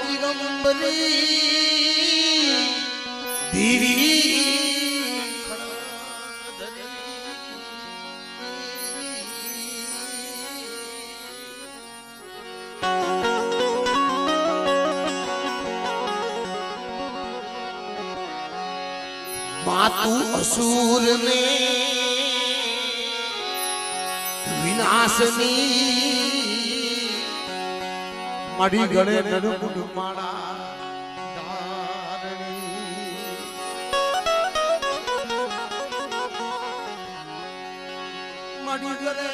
દિગંબરી ધીરી માતુ અસુર ને વિનાશની મડી ગળે નરમુડ માળા મડી ગળે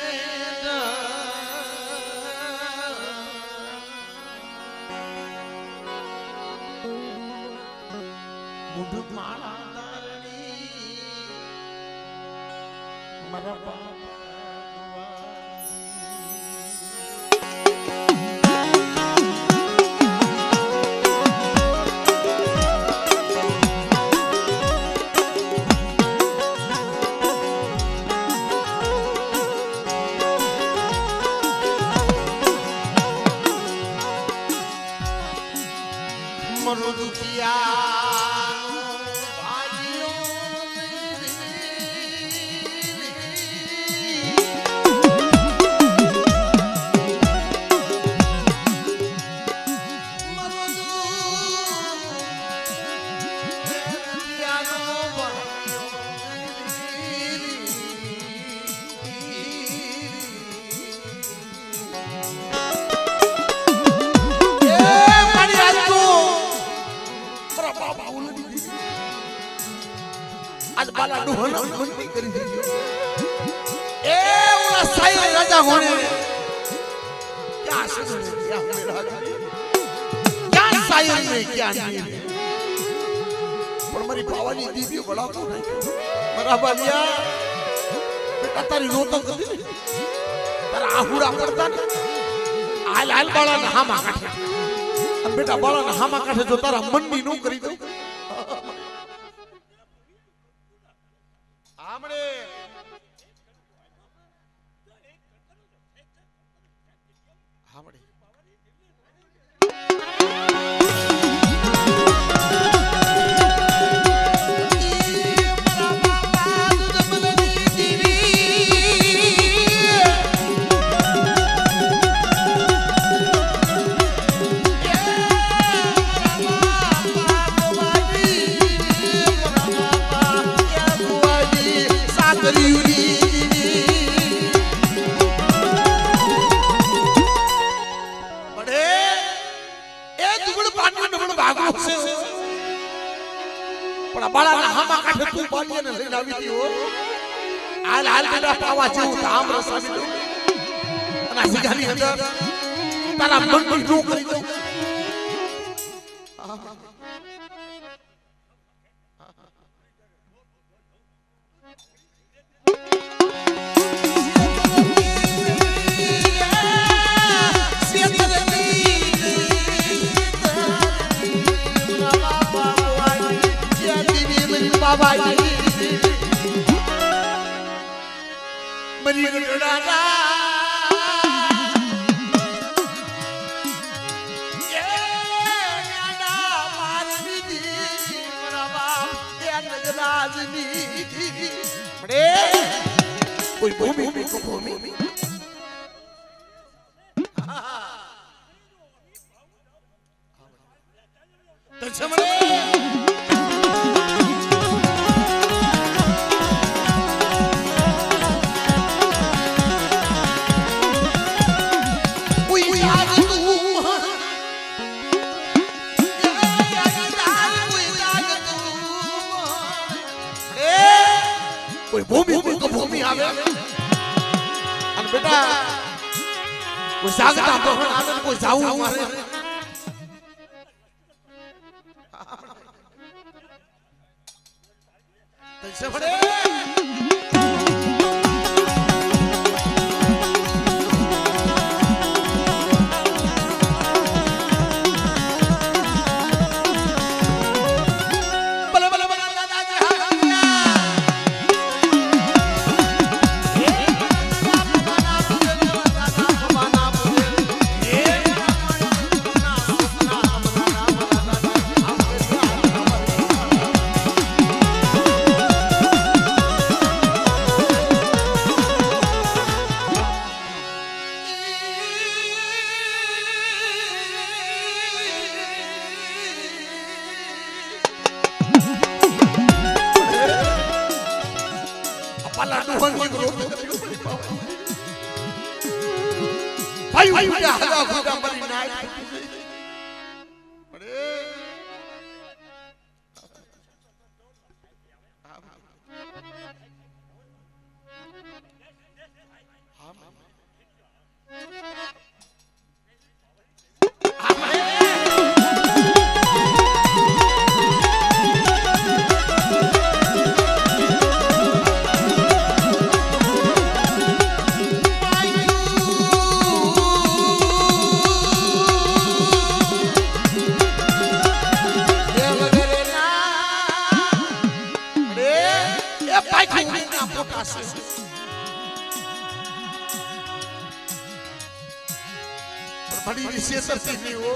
મુડ માળા મારા બાપ મરો દુખિયા आज बाला डोहना मंडी કરી દીધો એ ઓલા સાઈ રાજા હોને क्या सजन क्या मेरा क्या साई ने क्या नहीं पर मरी पावानी दीदी बड़ा को नहीं मरा बालिया बेटा तारी रोतो कर दी तारा आहुड़ा पड़ता हाल हाल बाला ने हामा काठे अब बेटा बाला ने हामा काठे जो तारा मंडी नो કરી દો आमड़े आमड़े बाला ना हामा काठे तू बालिया ने लઈને આવી દી હો હાલ હાલ બેટા પાવા જેવું ધામ રસાવી દો અને સિગાની અંદર તારા મન નો કરી દો मरी गड़ाना ये नाना मारनी दी मरा बाप ये नजराजनी बड़े कोई भूमि को भूमि तो समझे कोई भूमि को भूमि आवे और बेटा कोई जागता भवन आवे कोई जाऊ मारे तैसे बड़े પાલા ડોહન કરો ભાઈ ઉડા હલા ગુડા મરી નાય અરે बड़ी विशेष नहीं हो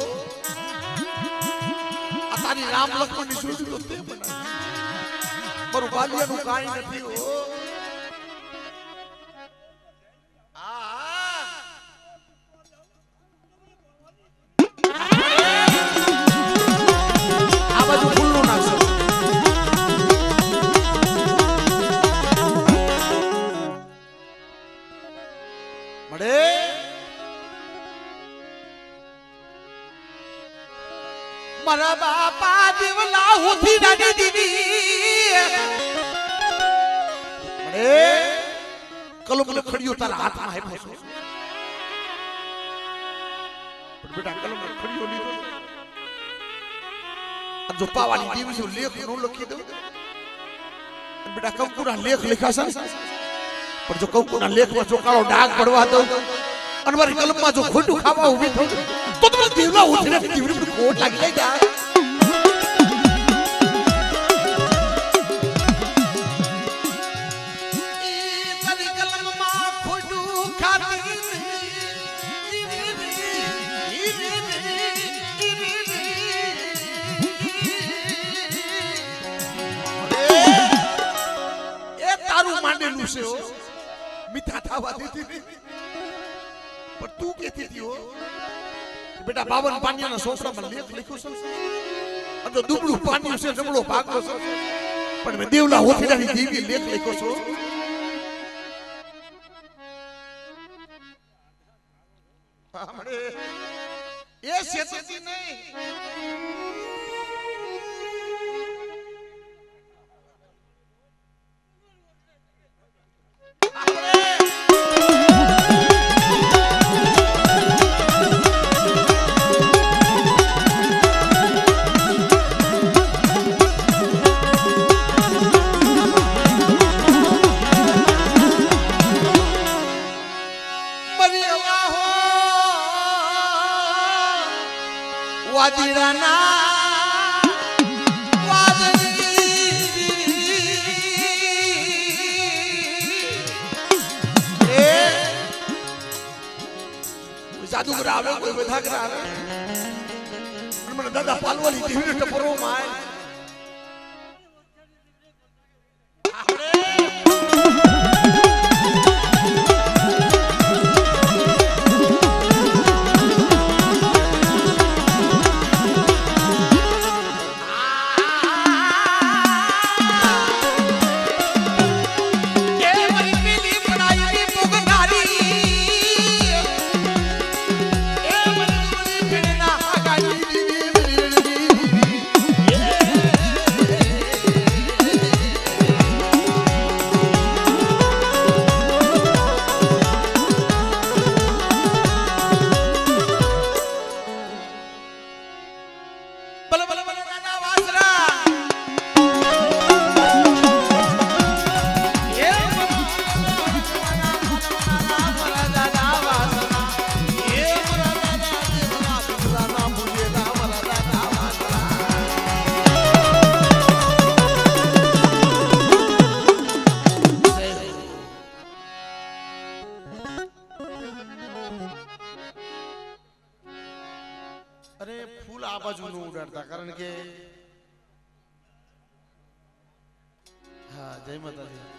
अतारी राम लक्ष्मण ની જોડી તો તે બનાવી પર બાલિયાનું કાઈ નથી હો આ બાજુ ખુલ્લું નાખો મળે મારા બાપા દેવલા હોથી નાની દીદી અરે કલમ ખડીયો તારા હાથમાં આપ્યો છે પણ બેટા કલમ ખડીયો લીધો આ જો પાવાની દેવી જો લેખ નો લખી દઉં બેટા કંકુના લેખ લખાશે પણ જો કંકુના લેખમાં જો કાળો ડાઘ પડવા દઉં અને મારી કલમમાં જો ખોટું ખાવા ઊભી થઉં તો તમે દેવલા ઉઠીને દેવરી પર કોટ લાગી જાય ઈ તારી કલમમાં ખોટું ખાતી એ તારું માંડેલું છે હો મીઠા થવા દીધી પણ તું કેતી હતી હો બેટા 52 પાણીના સોફરામાં લેખ લખ્યો છે અને દુબળું પાણી છે જમણો ભાગ છે પણ મે દેવલા હોથીડાની દેવી લેખ લખ્યો છો આપણે એ શેતતી નહીં જાદુગર આવે કોઈ બધા કરે મને દાદા પાલવાની દેવીને ટપરો માય અરે ફૂલ આ બાજુ નો ઉડાડતા કારણ કે હા જય માતાજી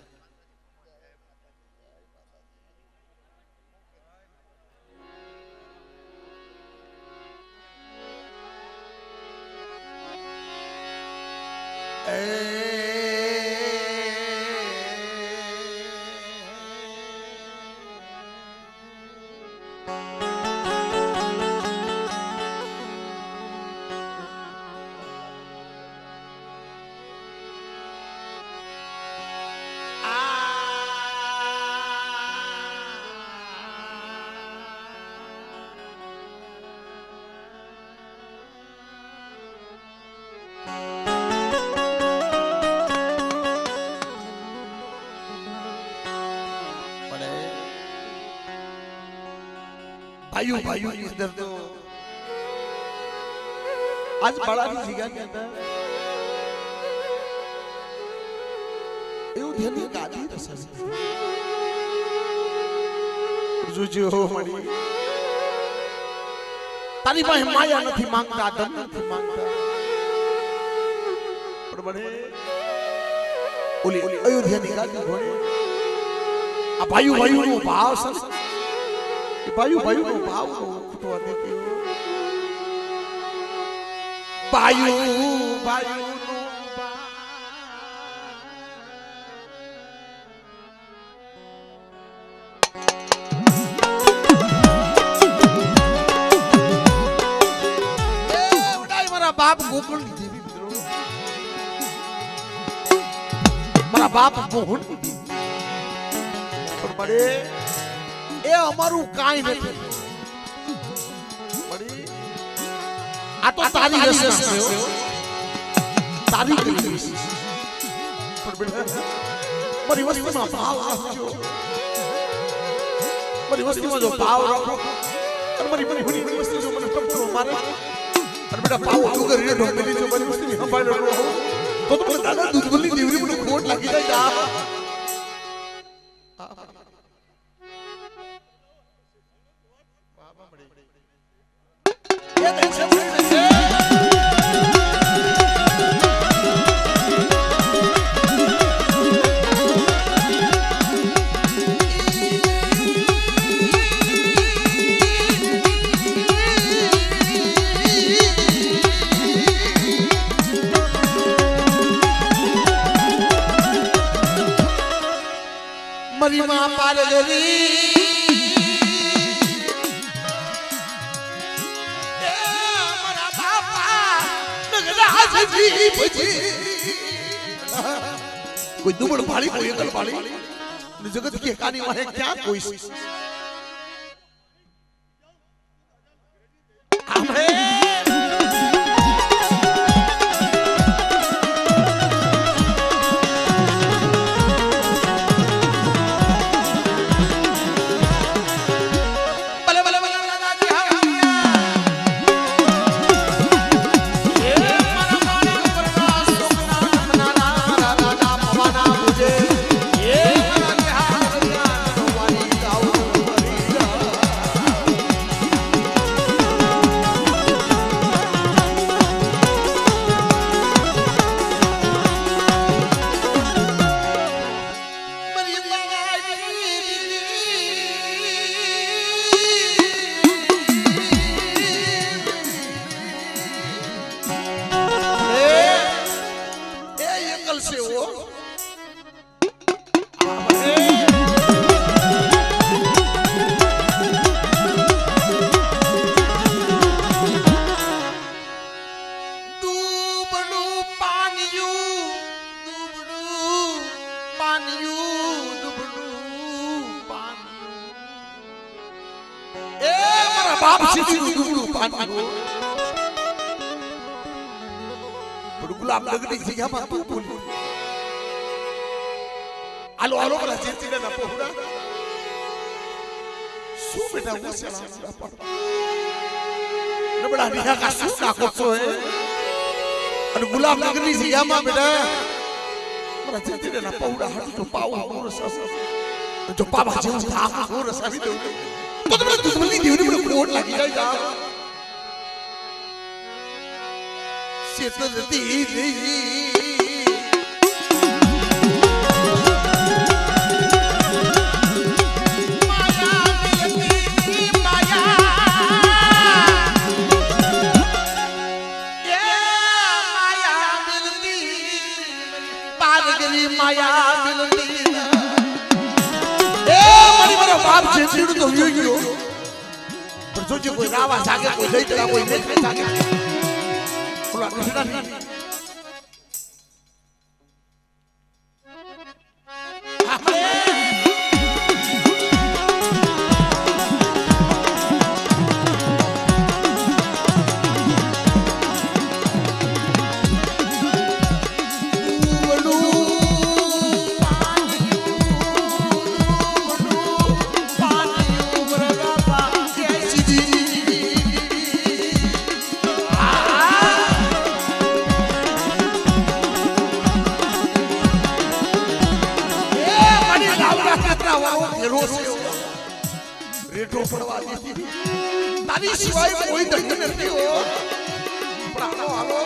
ભાઈઓ ભાઈઓની અંદર તો આજ બાળાની જગ્યાની અંદર એવું ધ્યાન ગાદી રસાવી જોજો મળી તારી પાસે માયા નથી માંગતા ધન નથી માંગતા પણ બને ઓલી અયોધ્યાની ગાદી ભણે આ ભાઈઓ ભાઈઓનો ભાવ સર એ ભાઈઓ ભાઈઓનો ભાવ ખૂટવા દે કે ભાઈઓ ભાઈઓનો બાપ ગોકુળની દેવી મિત્રો મારા બાપ મોહનની દેવી પણ મળે એ અમારું કાઈ નથી મળે આ તો તારી રસસ છે તારી રસસ પણ બેટા મારી વસ્તુમાં ભાવ રાખજો મારી વસ્તુમાં જો ભાવ રાખો અને મારી વસ્તુ જો મને ટપકો મારે બેટા પાવો ડુંગર રે ઢોકલી જો બની વસ્તી સંભાળ રહો તો મને દાદા દૂધની દેવરી મને ખોટ લાગી જાય બાબા મળી એ દેશે મારી માં પારગરી એ મારા બાપા નગરાજી ભજી કોઈ દુબળ ભાળી કોઈ એકલ ભાળી જગત કે કાની વાહે ક્યાં કોઈ આમે બાપ સીધું દુબળું પાનું પણ ગુલાબ લગડી જગ્યામાં તું બોલી આલો આલો પેલા ચીચીડા ના પોહડા શું બેટા હું સેલા નબળા નિયા કા શું નાખો છો હે અને ગુલાબ લગડી જગ્યામાં બેટા મારા ચીચીડા ના પોહડા હટ તો પાવ હું રસ જો પાવા જેવું થાક હું રસાવી દઉં તો તમને દુશ્મની દેવની મને કોટ લાગી જાય શેતરતી નહીં માયા મિલતી એ મારી મારો બાપ છે ચીડું તો વિયો ગયો પણ જોજે કોઈ રાવા જાગે કોઈ લઈ ચલા કોઈ નહીં જાગે ઓલા કૃષ્ણ બેઠો પડવા દીધી તારી સિવાય કોઈ દંડ નથી હો પણ હાલો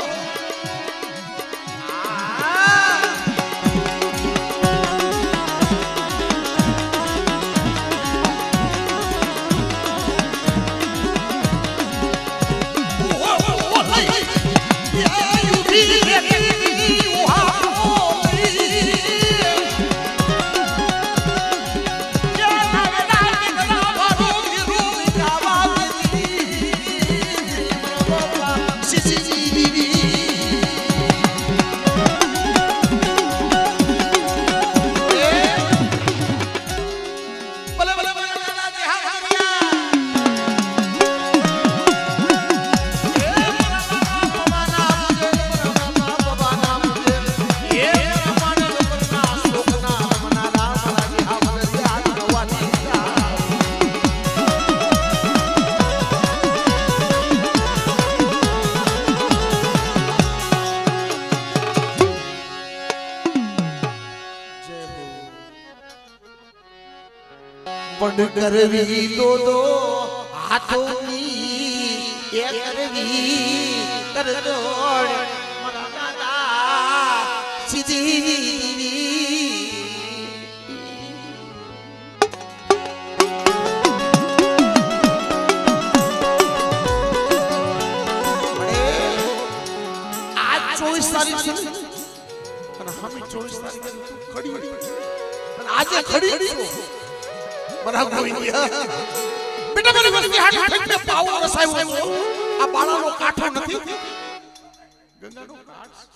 પણ કરવી તો હાથોની એ કરવી કરજોડ મારા દાદા સીધી આ 24 તારીખ છે અને હમી 24 તારીખે ખડી અને આજે ખડી બરા ગોવિંદિયા બેટા મારી વસ્તી હાથ ઠેકને પાવો રસાયો આ બાળાનો કાઠો નથી ગંગાનો કાઠ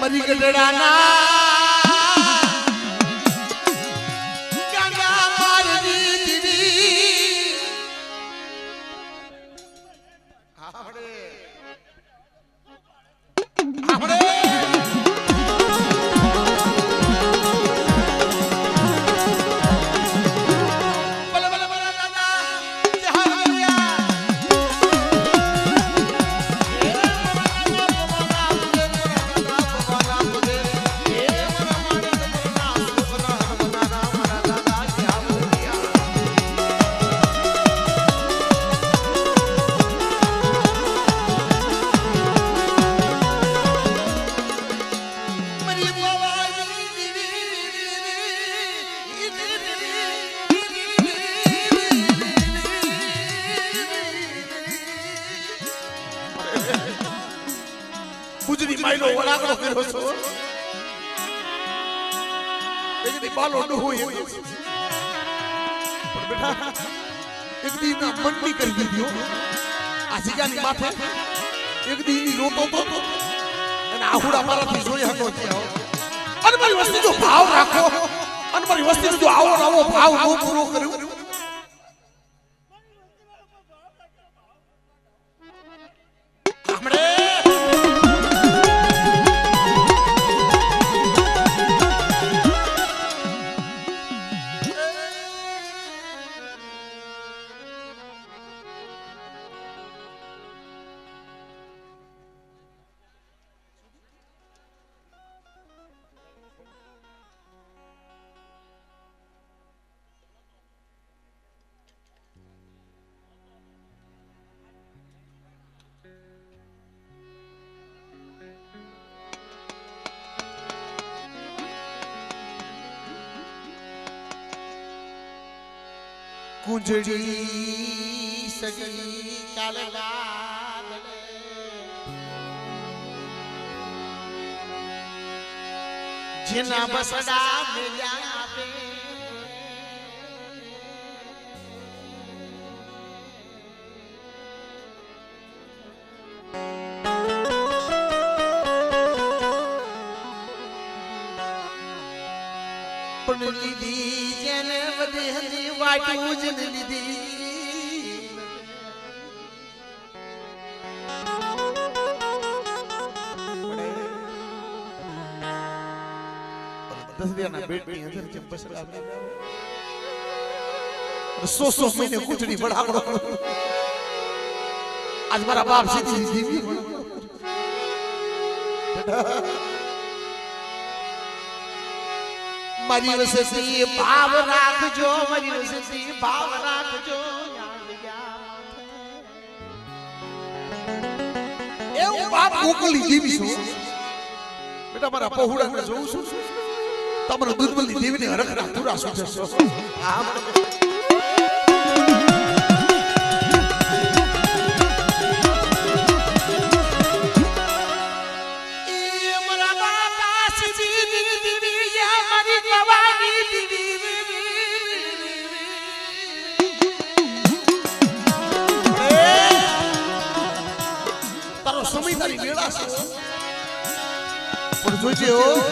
મરી ગઢડાના ગુજરી માઈલો વળાગડો કર્યો છો એકદી બાલો ડોહોય પણ બેટા એકદી ના મંડી કરી દીધો આ જીગાની માથે એકદી ની રોતો તો અને આહુડા મારાથી જોઈ હતો થયો અને મારી વસ્તી જો ભાવ રાખો અને મારી વસ્તી જો આવો આવો ભાવ નો પૂરો કર્યો આપણે કુંજડી સગી કાલડા જેના બસડા મેલ્યા આપે પણ લીધી જેને વધે હજી વાટું જ લીધી દસરિયાના બેટની અંદર જેમ બસડા સો મહિને કુચડી બળાવડો आज मारा बाप सीधी देवी મારી વસતી ભાવ રાખજો મારી વસતી ભાવ રાખજો એવું બાપ મોકલી દેવી છું બેટા મારા પહોળાને જોઉં છું તમારો દૂધબલી દેવીને હરખના પૂરા સુધે છો જોજે હો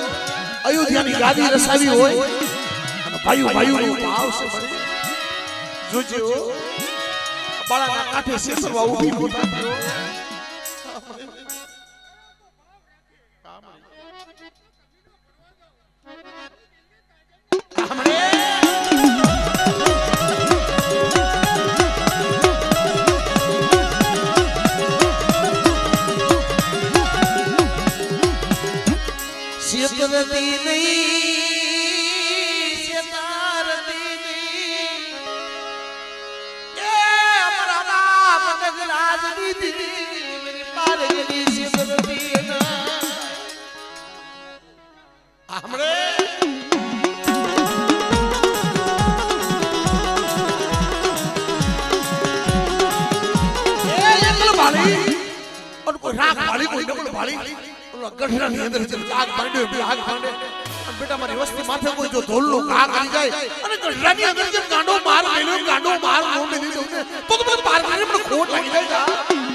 અયોધ્યાની ગાદી રસાવી હોય અને ભાઈઓ ભાઈઓનો ભાવ છે મળે જોજે હો બાળાના કાંઠે શેષરવા ઊભી પોતા ગઢરાની અંદર આગ માંડ્યો આગ માંડે બેટા મારી વસ્તી માથે કોઈ જો ધોલનો ઘા કરી જાય અને ગઢરાની અંદર જે ગાંડો માર મેલ્યો ગાંડો માર નો મેલી દઉં ને તો બાર મારે મને ખોટ લાગી જાય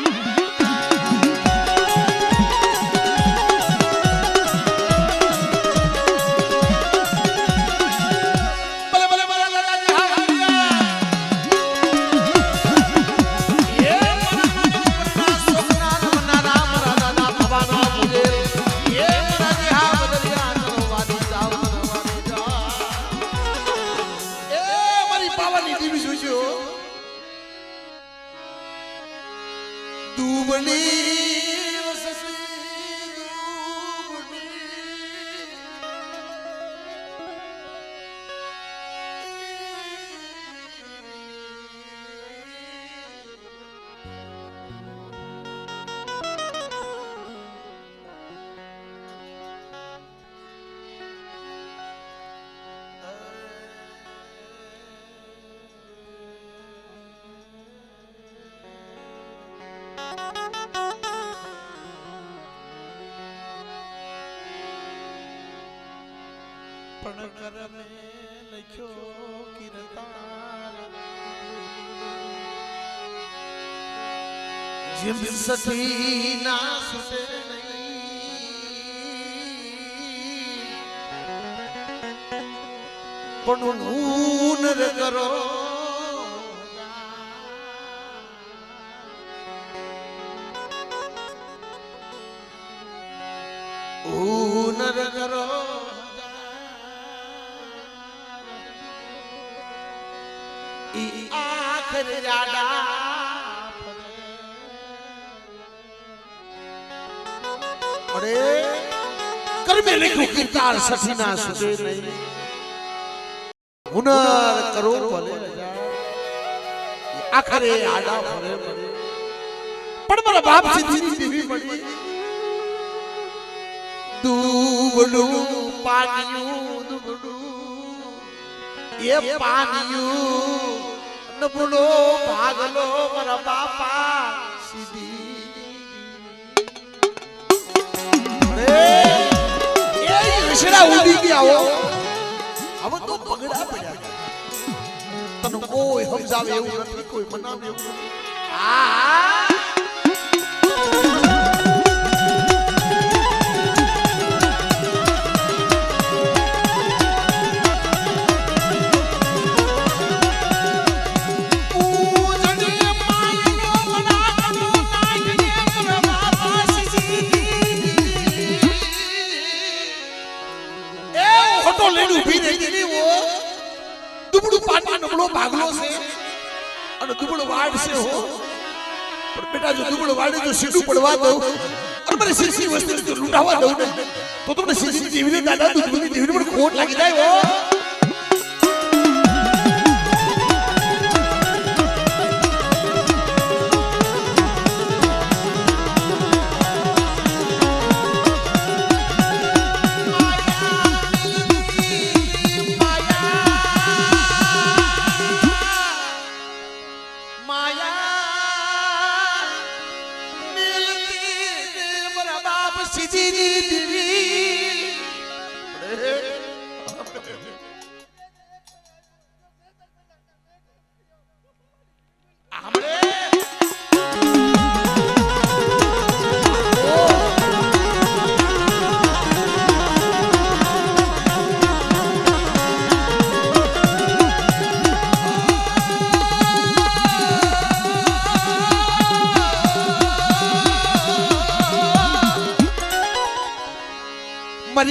कर में लख्यो कीर्तन जिम सती ना सुटे नहीं पण हुनर करो हुनर करो आखिर जाड़ा अरे कर में लिखो कीर्तार सठीना सुते नहीं हुनर करो भले आखिर आड़ा भले भले पण मारा बाप सीधी देवी पड़ी दूबड़ू पानियों दूबड़ू ये पानियों नबुलो भागलो मारा बापा सीधी अरे ये विषड़ा उड़ी गया हो अब तो पगड़ा पड़ा तनु कोई समझावे એવું નથી કોઈ મનાવે એવું નથી આ दुबड़ू पानी नबड़ो भागलो से और दुबड़ो वाड़ से हो પણ બેટા જો દુબળો વાડે જો સીધું પડવા દઉં અને મને સીધી વસ્તુ જો લૂંટાવા દઉં ને તો તમને સીધી દેવીને દાદા દુબળી દેવીને પણ ખોટ લાગી જાય હો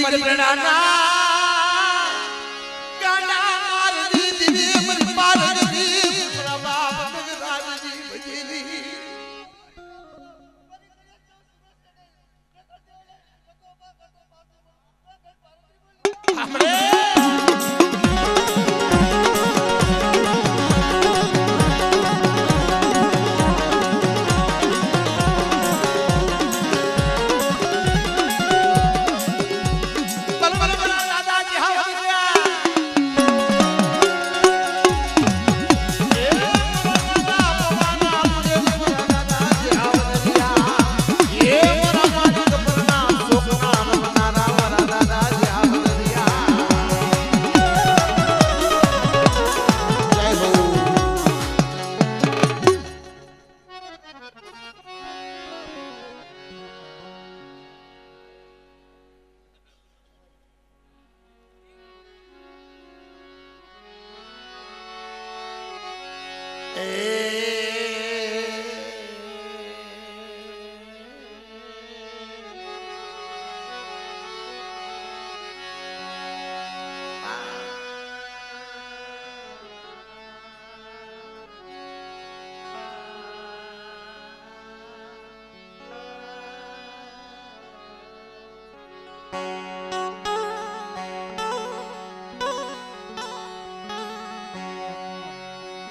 मरी गणना गाना मार दी दिवे मर पार दी मेरा बाप मगराज जी बजेली हमरे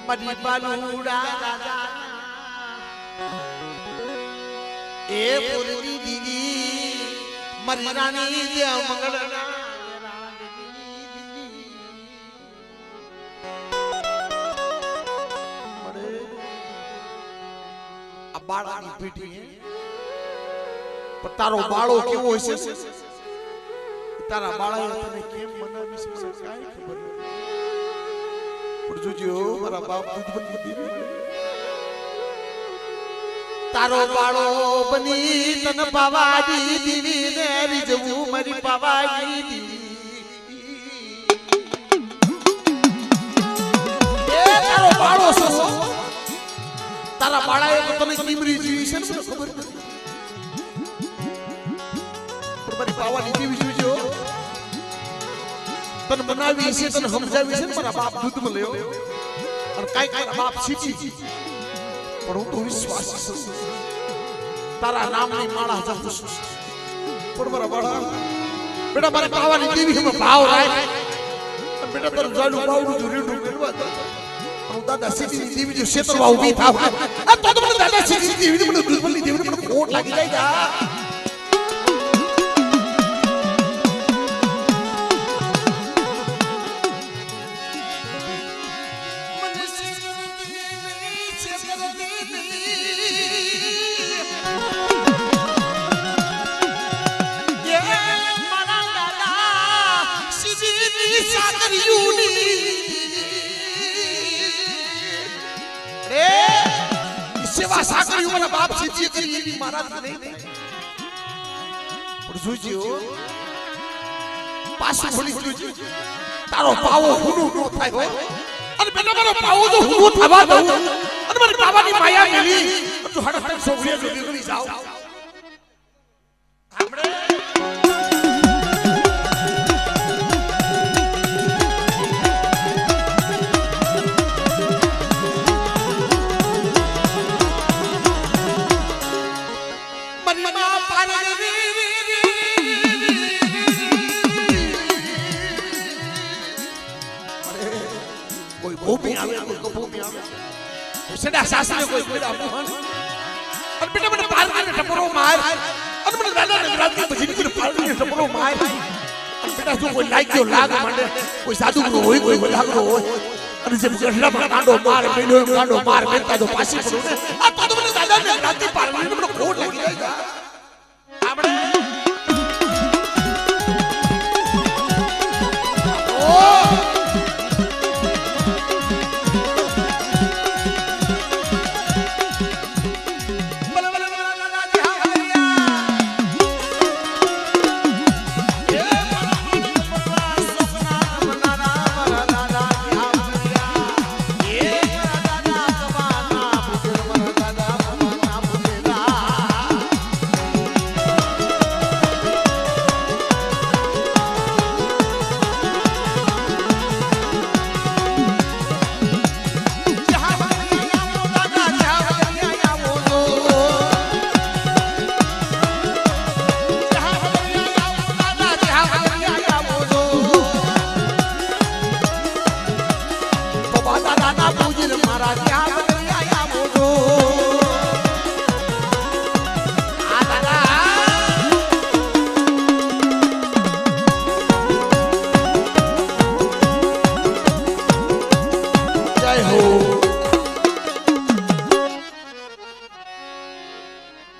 मरी बालूड़ा राजा ए पुरनी दीदी मरी रानी दे मंगलना अब बाड़ा की पीठी है पर तारो बाळो केवो होय छे तारा बाळा तने केम मनावी छे काई खबर जोजो मारा बाप दूध बनी तारो बाळो बनी तन पावाजी दीवी ने रिजवू मारी पावाजी दीवी ए तारो बाळो सो तारा बाळाए तने कीमरी जीवी छे ने खबर पर मारी पावाजी दीवी जोजो तन बनावी छे तन समजावी छे मारा बाप दूध में लेयो और काई मारा बाप सीची पर हूं तो विश्वासी छुं तारा नाम ની માળા જપું છું પણ મારા બાળા બેટા મારે પાવાની દેવી હમે ભાવ રાખ બેટા તારું જાડું બાવડું જો રેડું કરવા દે હું દાદા સીધી દેવી જો ક્ષેત્રમાં ઊભી થાવ આ તો મને દાદા સીધી દેવી મને દુર્બલી દેવી મને કોટ લાગી જાય જા सेवा साकरी मारा बाप सीधी करी एवी महाराज नहीं पर जोजो पासु होली जोजो तारो पावो हुनु नो थाय हो अने बेटा मारो पावो जो हुनु थावा दो अने मारी बाबानी माया मिली तो हड़तन सोभलिया जो निकली जाओ हमरे ભૂમિ આવે કોઈ કભૂમિ આવે સડા સાસરે કોઈ પેલા મોહન અને બેટા મને પારને ટપરો માર અને મને દાદાને રાતી પછી નીકળે પારને ટપરો માર અને બેટા જો કોઈ લાગ્યો લાગ માંડે કોઈ સાધુગુરુ હોય કોઈ લાગરો હોય અને જે ગઢડામાં કાંડો માર મેલો કાંડો માર મેતા તો પાછી પડું ને આ તો મને દાદાને રાતી પારને મને ખોટ લઈ જાય આપણે જય હો